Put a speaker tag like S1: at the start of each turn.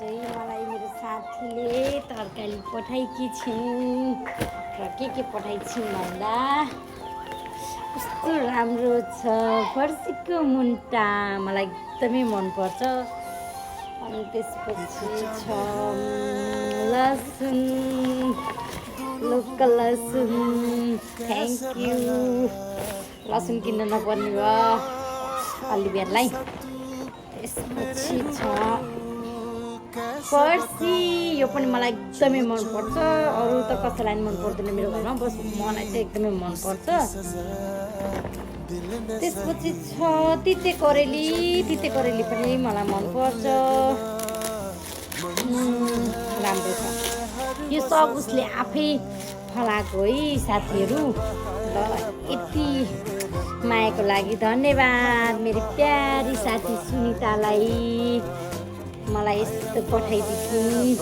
S1: चाहिँ मलाई मेरो साथीले तरकारी पठाएकी छिन् र के पठाइछिन् भन्दा कस्तो राम्रो छ फर्सीको मुन्टा मलाई एकदमै मनपर्छ। अनि त्यसपछि छ लसुन, लोकल लसुन। Thank you. लसुन किन्न नपर्ने भयो अलिबियारलाई। त्यसपछि छ फर्सी, यो पनि मलाई एकदमै मनपर्छ। अरू त कसैलाई मन पर्दैन मेरो घरमा, बस मलाई चाहिँ एकदमै मनपर्छ। त्यसपछि छ तिते करेली पनि मलाई मनपर्छ। राम्रो छ यो सब उसले आफै फलाएको है साथीहरू। र यति मायाको लागि धन्यवाद मेरो प्यारी साथी सुनितालाई, मलाई यस्तो पठाइदिइन्।